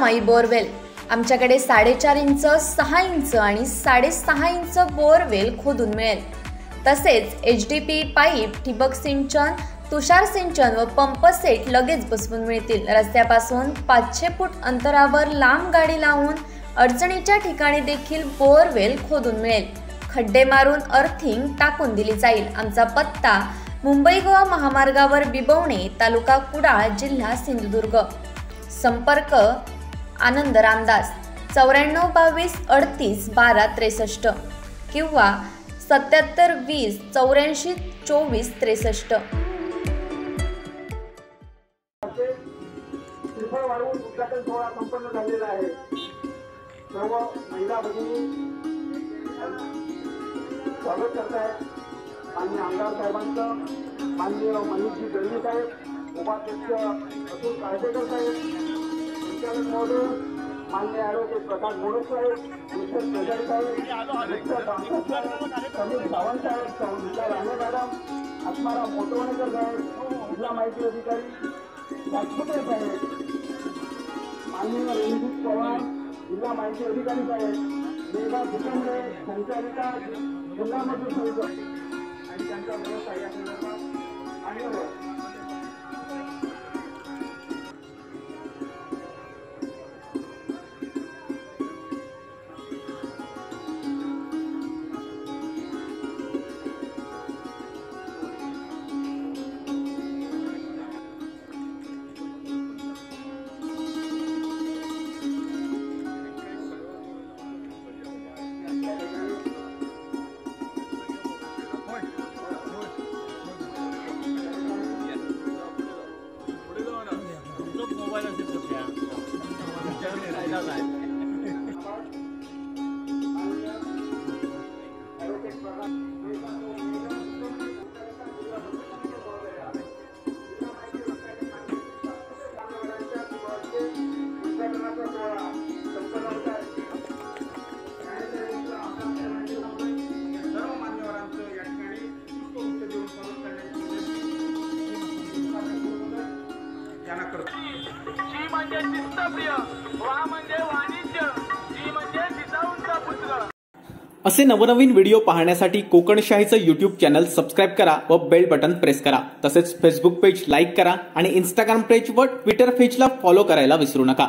जिजामाई borewell. आमच्याकडे 4.5 inch, 6 inch आणि 6.5 inch borewell खोदून मिळेल। तसेच HDP पाईप, ठिबक सिंचन, तुषार सिंचन व पंप सेट लगेच बसवून मिळतील। रस्त्यापासून 500 फूट अंतरावर लांब गाडी लावून अडचणीच्या ठिकाणी देखील बोरवेल खोदून मिळेल। खड्डे मारून अर्थिंग टाकून दिली जाईल। आमचा पत्ता मुंबई गोवा महामार्गावर बिबवणे, तालुका कुडाळ, जिल्हा सिंधुदुर्ग। संपर्क आनंद रामदास 94 22 38 12 63 किंवा 77 20 84 24 63। उद्घाटन सोहळा संपन्न झालेला आहे। सर्व महिला भगिनी स्वागत करतायत। माननीय आमदार साहेबांचं, माननीय मनीषजी दळवी साहेब, उपाध्यक्ष अतुल काळजेकर साहेब, संचालक महोदय माननीय ॲडव्होकेट प्रकाश मोडक साहेब, मिस्टर प्रजय साहेब, मिस्टर रामदास साहेब, समीर सावंत साहेब, मीरा राणे मॅडम, आत्माराम मोटवणेकर साहेब, जिल्हा माहिती अधिकारी राजपुते साहेब, माननीय रणजित पवार, जिल्हा माहिती अधिकारी साहेब, मेघा भुकंडे, संचालिका जिल्हा मजूर संघ आणि त्यांचा व्यवसाय या संदर्भात आणि असे नवनवीन व्हिडिओ पाहण्यासाठी कोकणशाहीचं YouTube चॅनल सबस्क्राइब करा व बेल बटन प्रेस करा। तसेच फेसबुक पेज लाईक करा आणि इंस्टाग्राम पेज व ट्विटर पेजला फॉलो करायला विसरू नका।